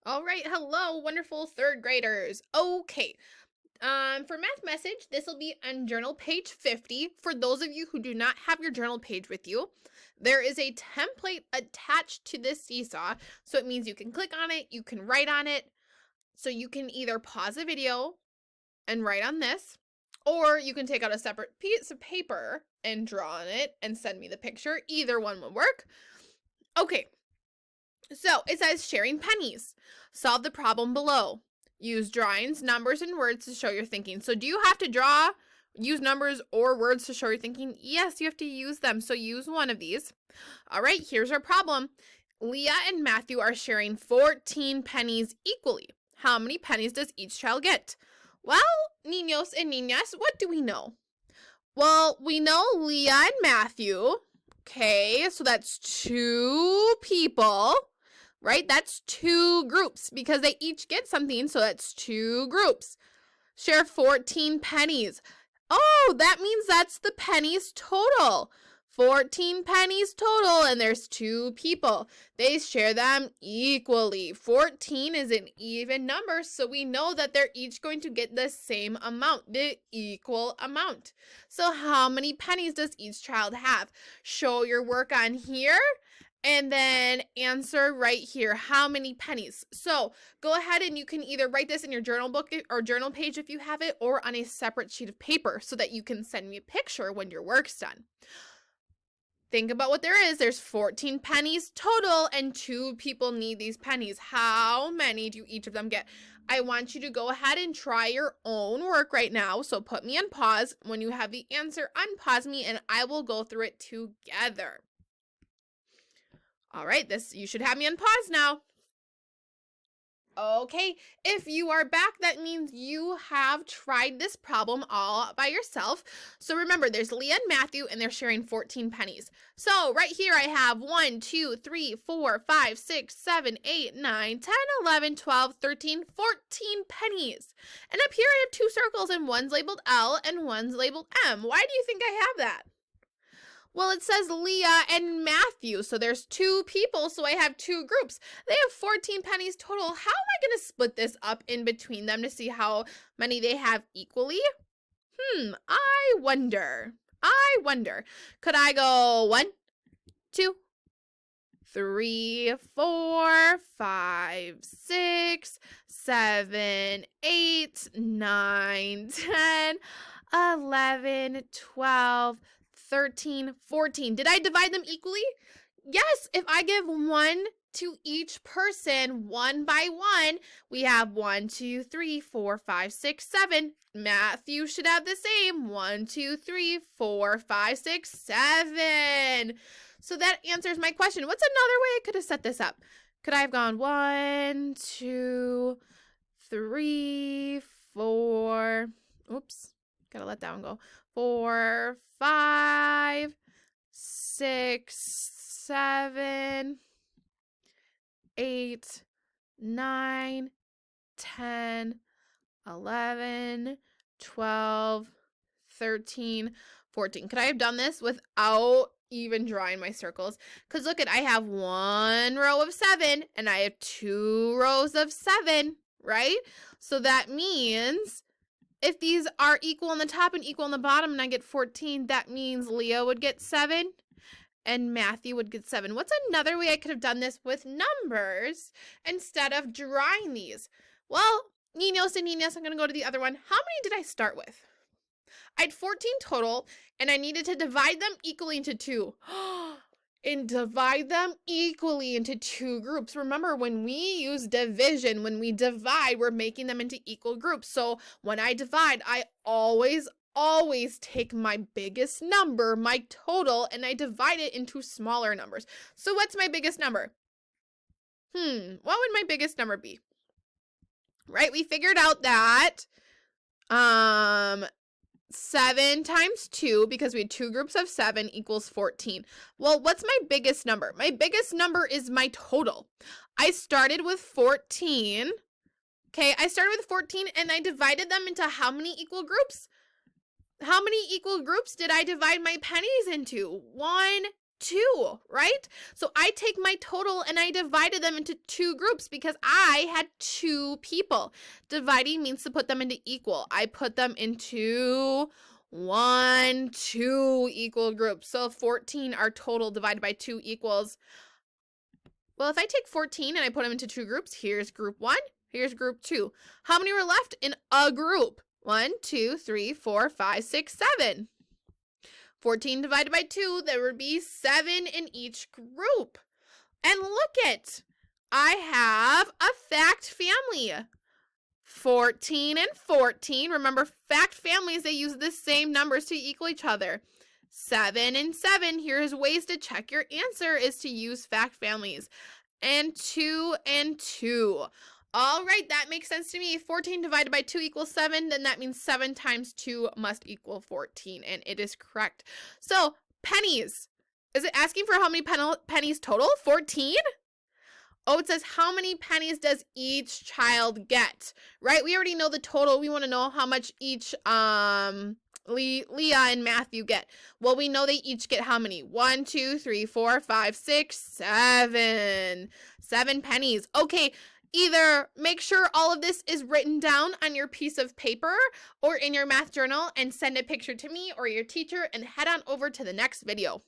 All right, hello, wonderful third graders. Okay, for math message, this will be on journal page 50. For those of you who do not have your journal page with you, there is a template attached to this seesaw. So it means you can click on it, you can write on it. So you can either pause the video and write on this, or you can take out a separate piece of paper and draw on it and send me the picture. Either one will work. Okay, so it says sharing pennies. Solve the problem below. Use drawings, numbers, and words to show your thinking. So do you have to use numbers or words to show your thinking? Yes, you have to use them. So use one of these. All right, here's our problem. Leah and Matthew are sharing 14 pennies equally. How many pennies does each child get? Well, niños and niñas, what do we know? Well, we know Leah and Matthew. Okay, so that's two people, right? That's two groups because they each get something, so that's two groups. Share 14 pennies. Oh, that means that's the pennies total. 14 pennies total, and there's two people. They share them equally. 14 is an even number, so we know that they're each going to get the same amount, the equal amount. So how many pennies does each child have? Show your work on here and then answer right here. How many pennies? So go ahead and you can either write this in your journal book or journal page if you have it, or on a separate sheet of paper so that you can send me a picture when your work's done. Think about what there is. There's 14 pennies total, and two people need these pennies. How many do each of them get? I want you to go ahead and try your own work right now. So put me on pause. When you have the answer, unpause me, and I will go through it together. All right, you should have me on pause now. Okay, if you are back, that means you have tried this problem all by yourself. So remember, there's Leah and Matthew, and they're sharing 14 pennies. So right here, I have 1, 2, 3, 4, 5, 6, 7, 8, 9, 10, 11, 12, 13, 14 pennies. And up here, I have two circles, and one's labeled L and one's labeled M. Why do you think I have that? Well, it says Leah and Matthew, so there's two people, so I have two groups. They have 14 pennies total. How am I going to split this up in between them to see how many they have equally? I wonder. Could I go 1, 2, 3, 4, 5, 6, 7, 8, 9, 10, 11, 12, 13, 14. Did I divide them equally? Yes, if I give 1 to each person one by one, we have 1, 2, 3, 4, 5, 6, 7. Matthew should have the same. 1, 2, 3, 4, 5, 6, 7. So that answers my question. What's another way I could have set this up? Could I have gone 1, 2, 3, 4. Oops, gotta let that one go. 4, 5, 6, 7, 8, 9, 10, 11, 12, 13, 14. Could I have done this without even drawing my circles? Because look I have one row of 7 and I have 2 rows of 7, right? So that means if these are equal on the top and equal on the bottom and I get 14, that means Leah would get 7 and Matthew would get 7. What's another way I could have done this with numbers instead of drawing these? Well, niños and niñas, I'm going to go to the other one. How many did I start with? I had 14 total, and I needed to divide them equally into 2. And divide them equally into 2 groups. Remember, when we use division, when we divide, we're making them into equal groups. So when I divide, I always take my biggest number, my total, and I divide it into smaller numbers. So what's my biggest number? What would my biggest number be? Right, we figured out that 7 times 2, because we had 2 groups of 7, equals 14. Well, what's my biggest number? My biggest number is my total. I started with 14. Okay, I started with 14 and I divided them into how many equal groups? How many equal groups did I divide my pennies into? 1, 2, right? So I take my total and I divided them into 2 groups because I had 2 people. Dividing means to put them into equal. I put them into 1, 2 equal groups. So 14, our total divided by 2 equals, well, if I take 14 and I put them into 2 groups, here's group 1, here's group 2. How many were left in a group? 1, 2, 3, 4, 5, 6, 7. 14 divided by 2, there would be 7 in each group. And look it, I have a fact family. 14 and 14. Remember, fact families, they use the same numbers to equal each other. 7 and 7. Here's ways to check your answer is to use fact families. And 2 and 2. All right, that makes sense to me. 14 divided by 2 equals 7. Then that means 7 times 2 must equal 14. And it is correct. So, pennies. Is it asking for how many pennies total? 14? Oh, it says how many pennies does each child get, right? We already know the total. We want to know how much each Leah and Matthew get. Well, we know they each get how many? 1, 2, 3, 4, 5, 6, 7. 7 pennies. Okay, either make sure all of this is written down on your piece of paper or in your math journal and send a picture to me or your teacher and head on over to the next video.